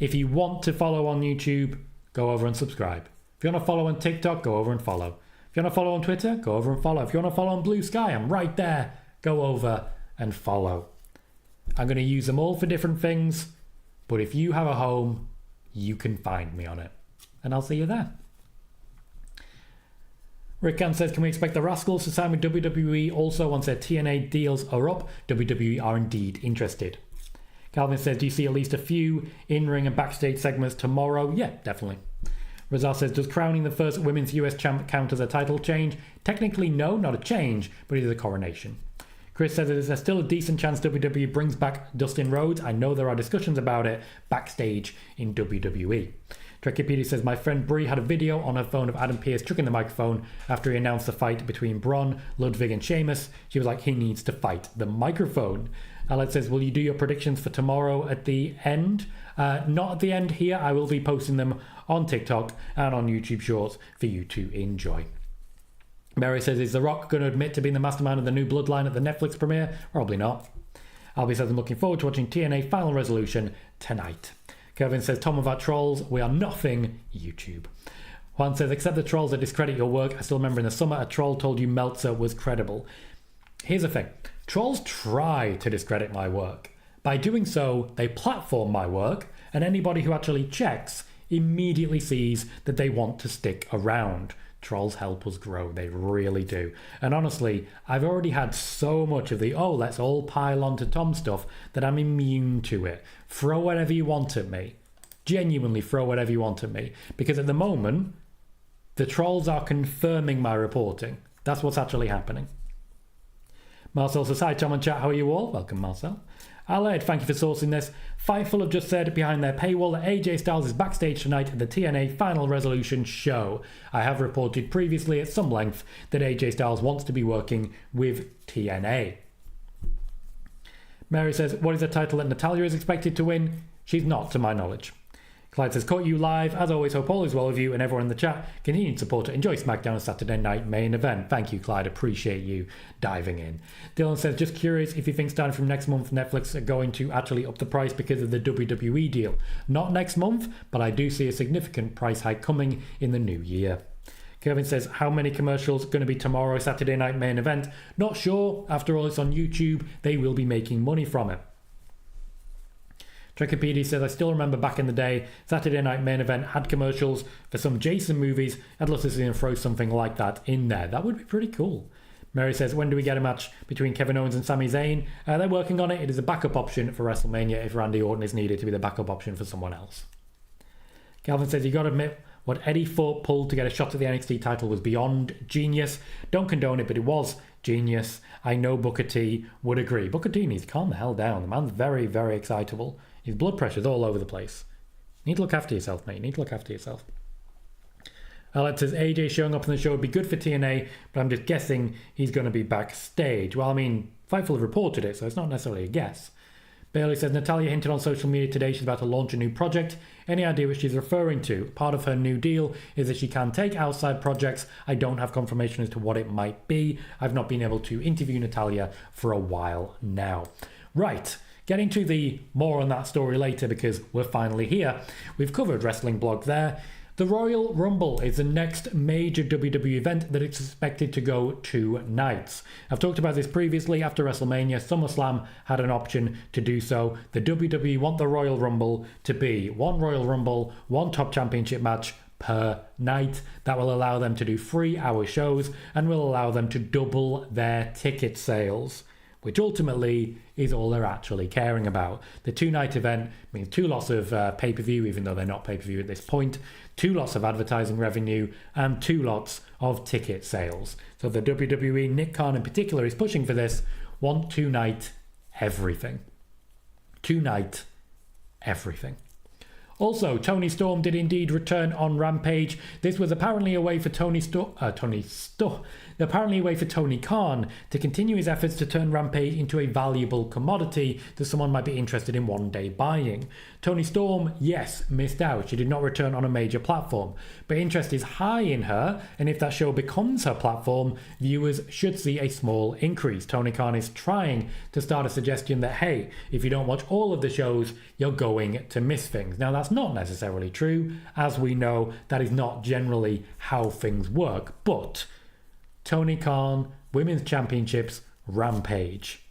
S1: If you want to follow on YouTube, go over and subscribe. If you want to follow on TikTok, go over and follow. If you want to follow on Twitter, go over and follow. If you want to follow on Blue Sky, I'm right there. Go over and follow. I'm going to use them all for different things, but if you have a home, you can find me on it. And I'll see you there. Rick says, can we expect the Rascals to sign with WWE also once their TNA deals are up? WWE are indeed interested. Calvin says, do you see at least a few in-ring and backstage segments tomorrow? Yeah, definitely. Razal says, does crowning the first women's US champ count as a title change? Technically, no, not a change, but it is a coronation. Chris says, is there still a decent chance WWE brings back Dustin Rhodes? I know there are discussions about it backstage in WWE. Trekipedia says, my friend Brie had a video on her phone of Adam Pearce chucking the microphone after he announced the fight between Braun, Ludwig and Sheamus. She was like, he needs to fight the microphone. Alex says, will you do your predictions for tomorrow at the end? Not at the end here. I will be posting them on TikTok and on YouTube Shorts for you to enjoy. Mary says, is The Rock going to admit to being the mastermind of the new Bloodline at the Netflix premiere? Probably not. Albie says, I'm looking forward to watching TNA Final Resolution tonight. Kevin says, Tom, about trolls, we are nothing YouTube. Juan says, except the trolls that discredit your work. I still remember in the summer a troll told you Meltzer was credible. Here's the thing. Trolls try to discredit my work. By doing so, they platform my work, and anybody who actually checks immediately sees that they want to stick around. Trolls help us grow, they really do. And honestly, I've already had so much of the, oh, let's all pile on to Tom stuff, that I'm immune to it. Throw whatever you want at me. Genuinely throw whatever you want at me. Because at the moment, the trolls are confirming my reporting. That's what's actually happening. Marcel says, hi Tom and chat, how are you all? Welcome Marcel. Aled, thank you for sourcing this. Fightful have just said behind their paywall that AJ Styles is backstage tonight at the TNA Final Resolution show. I have reported previously at some length that AJ Styles wants to be working with TNA. Mary says, what is the title that Natalya is expected to win? She's not, to my knowledge. Clyde says, caught you live. As always, hope all is well with you and everyone in the chat. Continued support. Enjoy SmackDown on Saturday night main event. Thank you, Clyde. Appreciate you diving in. Dylan says, just curious if you think starting from next month, Netflix are going to actually up the price because of the WWE deal. Not next month, but I do see a significant price hike coming in the new year. Kevin says, how many commercials going to be tomorrow, Saturday night main event? Not sure. After all, it's on YouTube. They will be making money from it. Trekipedia says, I still remember back in the day, Saturday Night Main Event had commercials for some Jason movies. I'd love to see them throw something like that in there. That would be pretty cool. Mary says, when do we get a match between Kevin Owens and Sami Zayn? They're working on it. It is a backup option for WrestleMania if Randy Orton is needed to be the backup option for someone else. Calvin says, you got to admit, what Eddie Thorpe pulled to get a shot at the NXT title was beyond genius. Don't condone it, but it was genius. I know Booker T would agree. Booker T needs to calm the hell down. The man's very, very excitable. His blood pressure's all over the place. You need to look after yourself, mate. You need to look after yourself. Alex says, AJ showing up on the show would be good for TNA, but I'm just guessing he's going to be backstage. Well, I mean, Fightful have reported it, so it's not necessarily a guess. Bailey says, Natalya hinted on social media today she's about to launch a new project. Any idea what she's referring to? Part of her new deal is that she can take outside projects. I don't have confirmation as to what it might be. I've not been able to interview Natalya for a while now. Right. Getting to the more on that story later because we're finally here. We've covered Wrestling Blog there. The Royal Rumble is the next major WWE event that is expected to go 2 nights. I've talked about this previously. After WrestleMania, SummerSlam had an option to do so. The WWE want the Royal Rumble to be 1 Royal Rumble, 1 top championship match per night. That will allow them to do 3-hour shows and will allow them to double their ticket sales, which ultimately is all they're actually caring about. The 2-night event means 2 lots of pay-per-view, even though they're not pay-per-view at this point, 2 lots of advertising revenue, and 2 lots of ticket sales. So the WWE, Nick Khan in particular, is pushing for this, want 2-night everything. 2-night everything. Also, Tony Storm did indeed return on Rampage. This was apparently a way for Tony Khan to continue his efforts to turn Rampage into a valuable commodity that someone might be interested in one day buying. Tony Storm, yes, missed out. She did not return on a major platform, but interest is high in her, and if that show becomes her platform, viewers should see a small increase. Tony Khan is trying to start a suggestion that, hey, if you don't watch all of the shows, you're going to miss things. Now, that's not necessarily true. As we know, that is not generally how things work, but Tony Khan, Women's Championships, Rampage.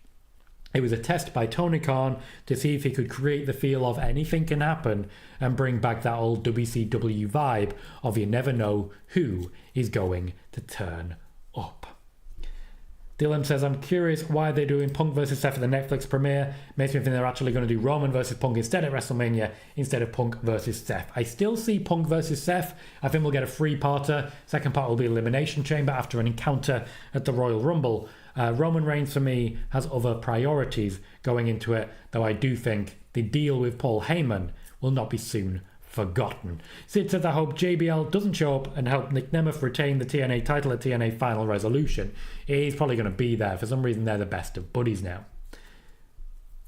S1: It was a test by Tony Khan to see if he could create the feel of anything can happen and bring back that old WCW vibe of you never know who is going to turn up. Dylan says, I'm curious why they're doing Punk versus Seth at the Netflix premiere. Makes me think they're actually going to do Roman versus Punk instead at WrestleMania instead of Punk versus Seth. I still see Punk versus Seth. I think we'll get a 3-parter. Second part will be Elimination Chamber after an encounter at the Royal Rumble. Roman Reigns, for me, has other priorities going into it, though I do think the deal with Paul Heyman will not be soon forgotten. Sid says, I hope JBL doesn't show up and help Nick Nemeth retain the TNA title at TNA Final Resolution. He's probably going to be there. For some reason, they're the best of buddies now.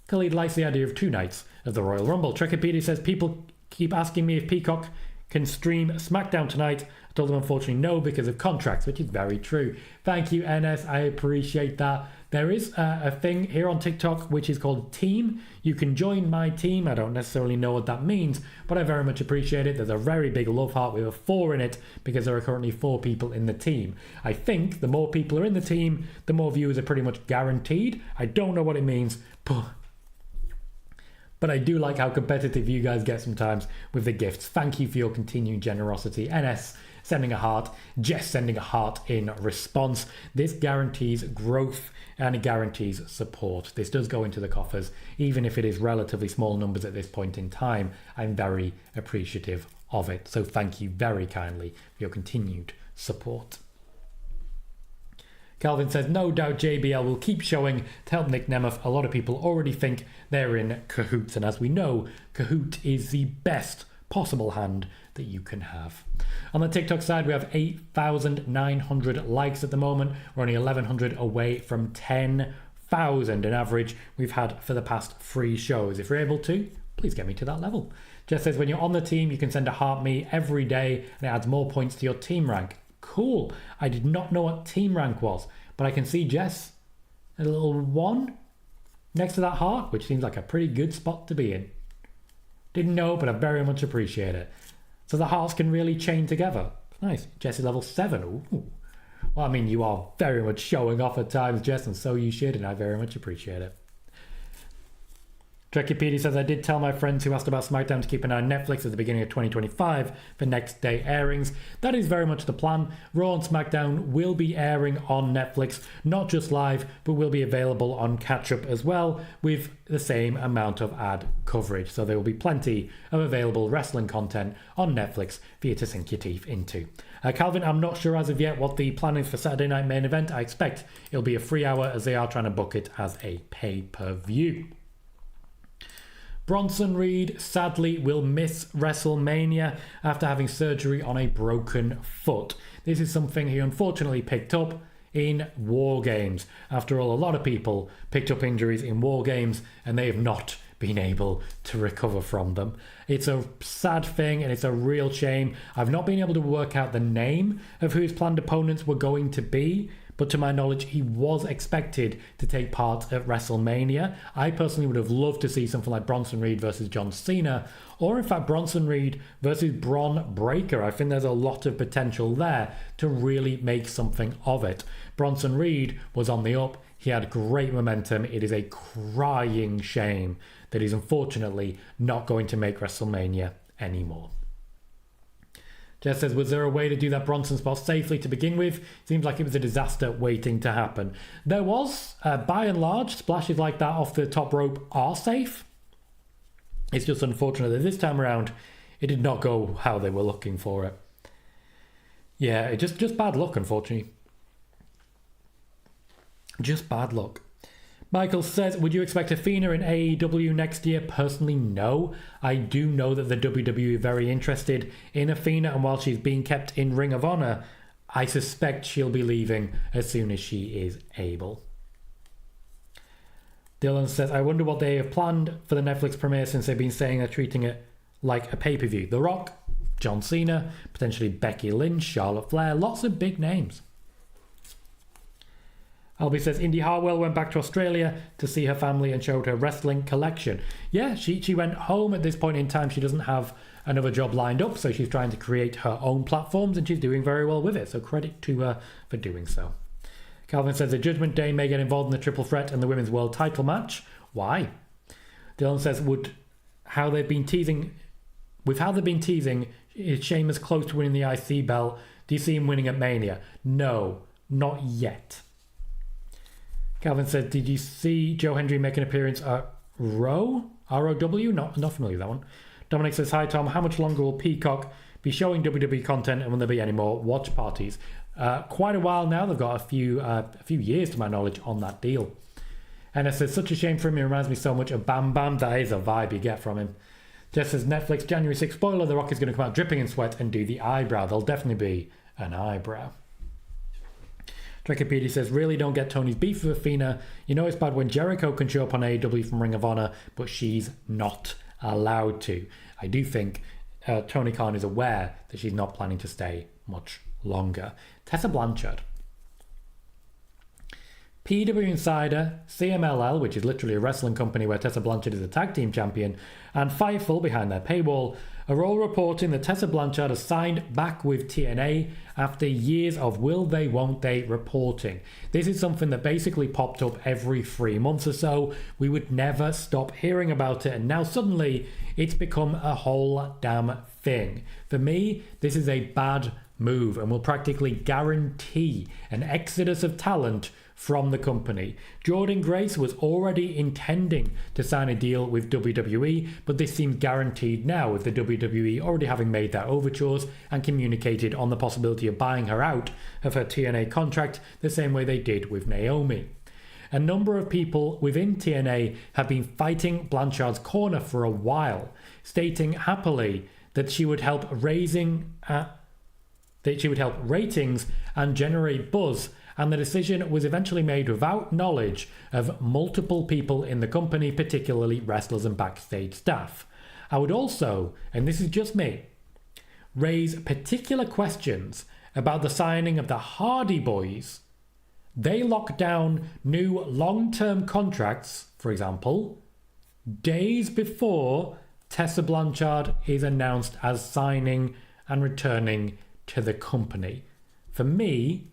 S1: Khalid likes the idea of 2 nights of the Royal Rumble. Trekkipedia says, people keep asking me if Peacock can stream SmackDown tonight. I told them unfortunately no because of contracts, which is very true. Thank you, NS. I appreciate that. There is a thing here on TikTok which is called Team. You can join my team. I don't necessarily know what that means, but I very much appreciate it. There's a very big love heart with a 4 in it because there are currently 4 people in the team. I think the more people are in the team, the more viewers are pretty much guaranteed. I don't know what it means, but I do like how competitive you guys get sometimes with the gifts. Thank you for your continued generosity. NS sending a heart, Jess sending a heart in response. This guarantees growth and it guarantees support. This does go into the coffers, even if it is relatively small numbers at this point in time. I'm very appreciative of it. So thank you very kindly for your continued support. Calvin says, no doubt JBL will keep showing to help Nick Nemeth. A lot of people already think they're in cahoots, and as we know, Kahoot is the best possible hand that you can have. On the TikTok side, we have 8,900 likes at the moment. We're only 1,100 away from 10,000 an average we've had for the past 3 shows. If you're able to, please get me to that level. Jess says, when you're on the team, you can send a heart me every day and it adds more points to your team rank. Cool. I did not know what team rank was, but I can see Jess, a little 1 next to that heart, which seems like a pretty good spot to be in. Didn't know, but I very much appreciate it. So the hearts can really chain together. Nice. Jess is level 7. Ooh. Well, I mean, you are very much showing off at times, Jess, and so you should, and I very much appreciate it. Trekkipedia says, I did tell my friends who asked about SmackDown to keep an eye on Netflix at the beginning of 2025 for next day airings. That is very much the plan. Raw and SmackDown will be airing on Netflix, not just live, but will be available on catch-up as well, with the same amount of ad coverage. So there will be plenty of available wrestling content on Netflix for you to sink your teeth into. Calvin, I'm not sure as of yet what the plan is for Saturday Night Main Event. I expect it'll be a 3-hour as they are trying to book it as a pay-per-view. Bronson Reed sadly will miss WrestleMania after having surgery on a broken foot. This is something he unfortunately picked up in War Games. After all, a lot of people picked up injuries in War Games and they have not been able to recover from them. It's a sad thing and it's a real shame. I've not been able to work out the name of who his planned opponents were going to be, but to my knowledge, he was expected to take part at WrestleMania. I personally would have loved to see something like Bronson Reed versus John Cena, or in fact Bronson Reed versus Bron Breakker. I think there's a lot of potential there to really make something of it. Bronson Reed was on the up. He had great momentum. It is a crying shame that he's unfortunately not going to make WrestleMania anymore. Jess says, was there a way to do that Bronson spot safely to begin with? Seems like it was a disaster waiting to happen. There was, by and large, splashes like that off the top rope are safe. It's just unfortunate that this time around, it did not go how they were looking for it. Yeah, just bad luck, unfortunately. Just bad luck. Michael says, would you expect Athena in AEW next year? Personally, no. I do know that the WWE are very interested in Athena, and while she's being kept in Ring of Honor, I suspect she'll be leaving as soon as she is able. Dylan says, I wonder what they have planned for the Netflix premiere since they've been saying they're treating it like a pay-per-view. The Rock, John Cena, potentially Becky Lynch, Charlotte Flair, lots of big names. Albie says, Indy Hartwell went back to Australia to see her family and showed her wrestling collection. Yeah, she went home at this point in time. She doesn't have another job lined up, so she's trying to create her own platforms, and she's doing very well with it. So credit to her for doing so. Calvin says, the Judgment Day may get involved in the triple threat and the women's world title match. Why? Dylan says, with how they've been teasing, is Sheamus close to winning the IC belt? Do you see him winning at Mania? No, not yet. Calvin said, did you see Joe Hendry make an appearance at ROW? ROW? Not familiar with that one. Dominic says, hi Tom, how much longer will Peacock be showing WWE content, and will there be any more watch parties? Quite a while now. They've got a few years to my knowledge on that deal. And it says, such a shame for him. He reminds me so much of Bam Bam. That is a vibe you get from him. Jess says, Netflix, January 6th, spoiler, The Rock is going to come out dripping in sweat and do the eyebrow. There'll definitely be an eyebrow. Wikipedia says, really don't get Tony's beef with Athena. You know it's bad when Jericho can show up on AEW from Ring of Honor, but she's not allowed to. I do think Tony Khan is aware that she's not planning to stay much longer. Tessa Blanchard. PWInsider, CMLL, which is literally a wrestling company where Tessa Blanchard is a tag team champion, and Fightful, behind their paywall, are all reporting that Tessa Blanchard has signed back with TNA after years of will they, won't they reporting. This is something that basically popped up every 3 months or so. We would never stop hearing about it, and now suddenly it's become a whole damn thing. For me, this is a bad move and will practically guarantee an exodus of talent from the company. Jordynne Grace was already intending to sign a deal with WWE, but this seems guaranteed now, with the WWE already having made their overtures and communicated on the possibility of buying her out of her TNA contract the same way they did with Naomi. A number of people within TNA have been fighting Blanchard's corner for a while, stating happily that she would help ratings and generate buzz, and the decision was eventually made without knowledge of multiple people in the company, particularly wrestlers and backstage staff. I would also, and this is just me, raise particular questions about the signing of the Hardy Boys. They lock down new long-term contracts, for example, days before Tessa Blanchard is announced as signing and returning to the company. For me,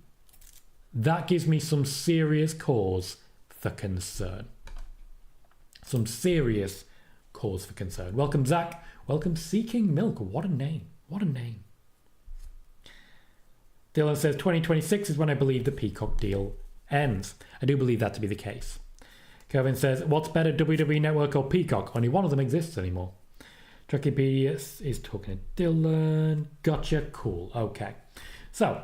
S1: that gives me some serious cause for concern. Some serious cause for concern. Welcome, Zach. Welcome, Seeking Milk. What a name. What a name. Dylan says 2026 is when I believe the Peacock deal ends. I do believe that to be the case. Kevin says, what's better, WWE Network or Peacock? Only one of them exists anymore. Wikipedia is talking to Dylan. Gotcha. Cool. Okay. So,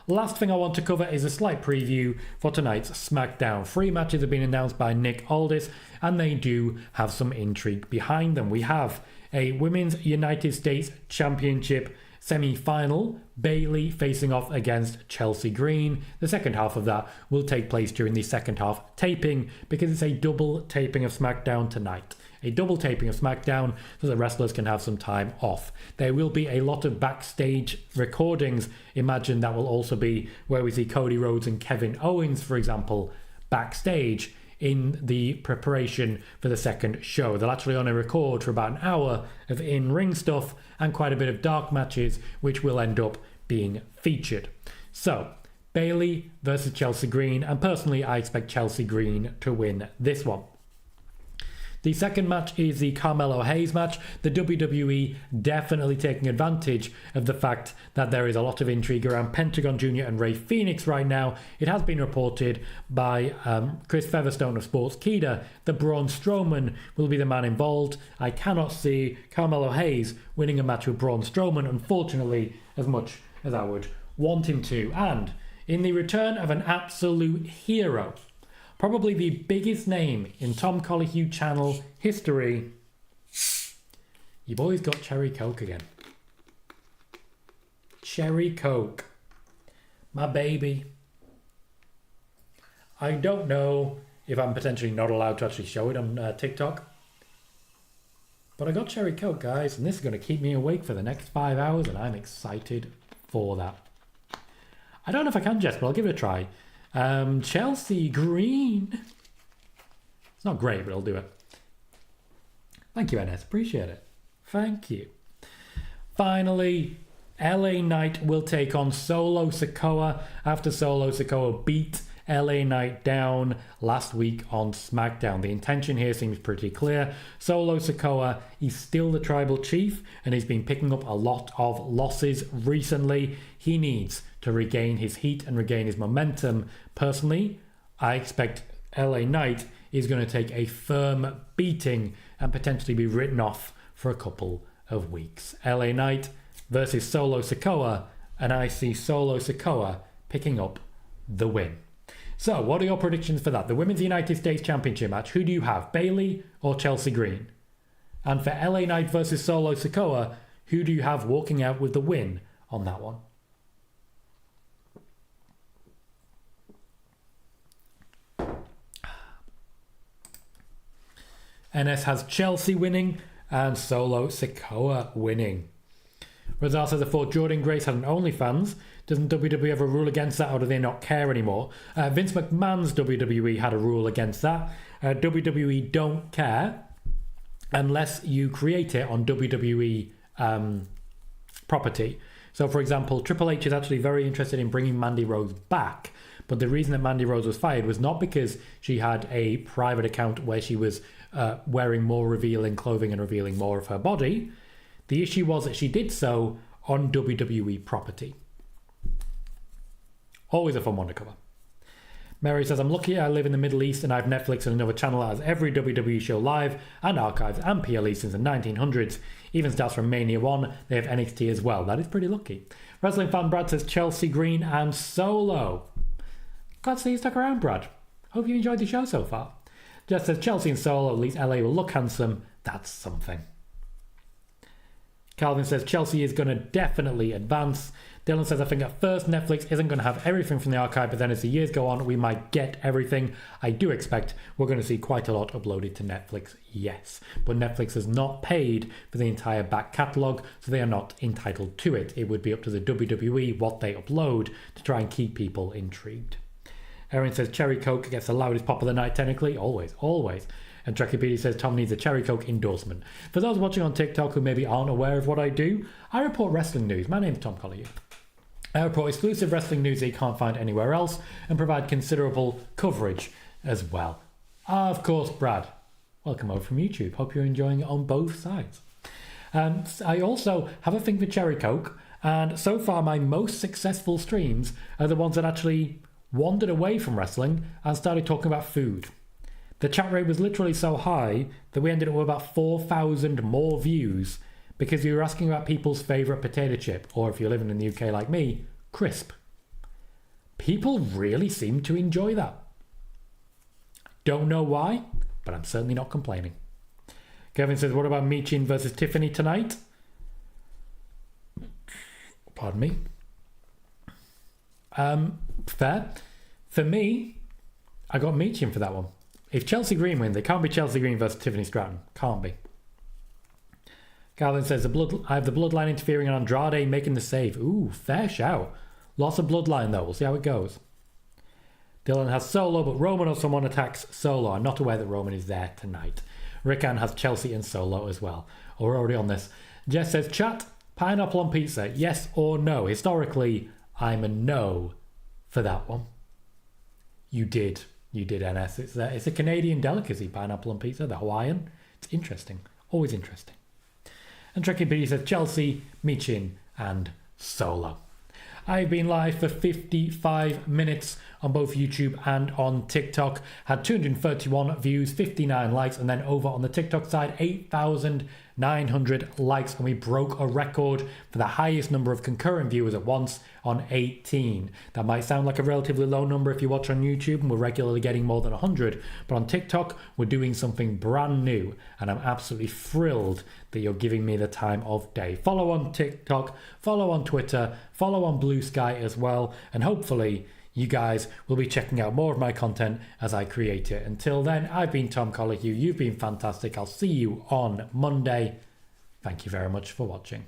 S1: last thing I want to cover is a slight preview for tonight's SmackDown. 3 matches have been announced by Nick Aldis, and they do have some intrigue behind them. We have a Women's United States Championship semi-final, Bayley facing off against Chelsea Green. The second half of that will take place during the second half taping because it's a double taping of SmackDown tonight. A double taping of SmackDown so the wrestlers can have some time off. There will be a lot of backstage recordings. Imagine that will also be where we see Cody Rhodes and Kevin Owens, for example, backstage in the preparation for the second show. They'll actually only record for about an hour of in-ring stuff and quite a bit of dark matches, which will end up being featured. So, Bayley versus Chelsea Green, and personally I expect Chelsea Green to win this one. The second match is the Carmelo Hayes match. The WWE definitely taking advantage of the fact that there is a lot of intrigue around Pentagon Jr. and Rey Fenix right now. It has been reported by Chris Featherstone of Sportskeeda that Braun Strowman will be the man involved. I cannot see Carmelo Hayes winning a match with Braun Strowman, unfortunately, as much as I would want him to. And in the return of an absolute hero, probably the biggest name in Tom Colohue channel history, your boy's got Cherry Coke again. Cherry Coke. My baby. I don't know if I'm potentially not allowed to actually show it on TikTok. But I got Cherry Coke, guys, and this is going to keep me awake for the next 5 hours, and I'm excited for that. I don't know if I can, Jess, but I'll give it a try. Chelsea Green. It's not great, but I'll do it. Thank you, NS. Appreciate it. Thank you. Finally, LA Knight will take on Solo Sikoa after Solo Sikoa beat LA Knight down last week on SmackDown. The intention here seems pretty clear. Solo Sikoa is still the tribal chief and he's been picking up a lot of losses recently. He needs to regain his heat and regain his momentum. Personally, I expect LA Knight is going to take a firm beating and potentially be written off for a couple of weeks. LA Knight versus Solo Sikoa, and I see Solo Sikoa picking up the win. So, what are your predictions for that? The Women's United States Championship match, who do you have, Bayley or Chelsea Green? And for LA Knight versus Solo Sikoa, who do you have walking out with the win on that one? NS has Chelsea winning and Solo Sikoa winning. Razar says, I thought Jordan Grace had an OnlyFans. Doesn't WWE have a rule against that, or do they not care anymore? Vince McMahon's WWE had a rule against that. WWE don't care unless you create it on WWE property. So, for example, Triple H is actually very interested in bringing Mandy Rose back. But the reason that Mandy Rose was fired was not because she had a private account where she was wearing more revealing clothing and revealing more of her body. The issue was that she did so on WWE property. Always a fun one to cover. Mary says, I'm lucky I live in the Middle East and I have Netflix and another channel that has every WWE show live and archives and PLE since the 1900s. Even starts from Mania 1, they have NXT as well. That is pretty lucky. Wrestling fan Brad says, Chelsea Green and Solo. Glad to see you stuck around, Brad. Hope you enjoyed the show so far. Just says, Chelsea and Solo, at least LA will look handsome. That's something. Calvin says, Chelsea is going to definitely advance. Dylan says, I think at first Netflix isn't going to have everything from the archive, but then as the years go on, we might get everything. I do expect we're going to see quite a lot uploaded to Netflix, yes. But Netflix has not paid for the entire back catalogue, so they are not entitled to it. It would be up to the WWE what they upload to try and keep people intrigued. Erin says, Cherry Coke gets the loudest pop of the night, technically. Always, always. And Trekkie says, Tom needs a Cherry Coke endorsement. For those watching on TikTok who maybe aren't aware of what I do, I report wrestling news. My name's Tom Colohue. I report exclusive wrestling news that you can't find anywhere else and provide considerable coverage as well. Of course, Brad. Welcome over from YouTube. Hope you're enjoying it on both sides. I also have a thing for Cherry Coke, and so far my most successful streams are the ones that actually wandered away from wrestling and started talking about food. The chat rate was literally so high that we ended up with about 4,000 more views because we were asking about people's favourite potato chip, or if you're living in the UK like me, crisp. People really seem to enjoy that. Don't know why, but I'm certainly not complaining. Kevin says, what about Michin versus Tiffany tonight? Pardon me. Fair. For me, I got Meechin for that one. If Chelsea Green win, they can't be Chelsea Green versus Tiffany Stratton. Can't be. Calvin says, I have the bloodline interfering on Andrade making the save. Ooh, fair shout. Lots of bloodline though. We'll see how it goes. Dylan has Solo, but Roman or someone attacks Solo. I'm not aware that Roman is there tonight. Rickan has Chelsea and Solo as well. Oh, we're already on this. Jess says, chat, pineapple on pizza, yes or no? Historically, I'm a no for that one. You did, NS. It's a Canadian delicacy, pineapple on pizza, the Hawaiian. It's interesting. Always interesting. And Trekkie P says, Chelsea, Meechin, and Solo. I've been live for 55 minutes on both YouTube and on TikTok. Had 231 views, 59 likes, and then over on the TikTok side, 8,900 likes. And we broke a record for the highest number of concurrent viewers at once on 18. That might sound like a relatively low number if you watch on YouTube, and we're regularly getting more than 100. But on TikTok, we're doing something brand new, and I'm absolutely thrilled that you're giving me the time of day. Follow on TikTok, follow on Twitter, follow on Blue Sky as well, and hopefully you guys will be checking out more of my content as I create it. Until then, I've been Tom Colohue. You've been fantastic. I'll see you on Monday. Thank you very much for watching.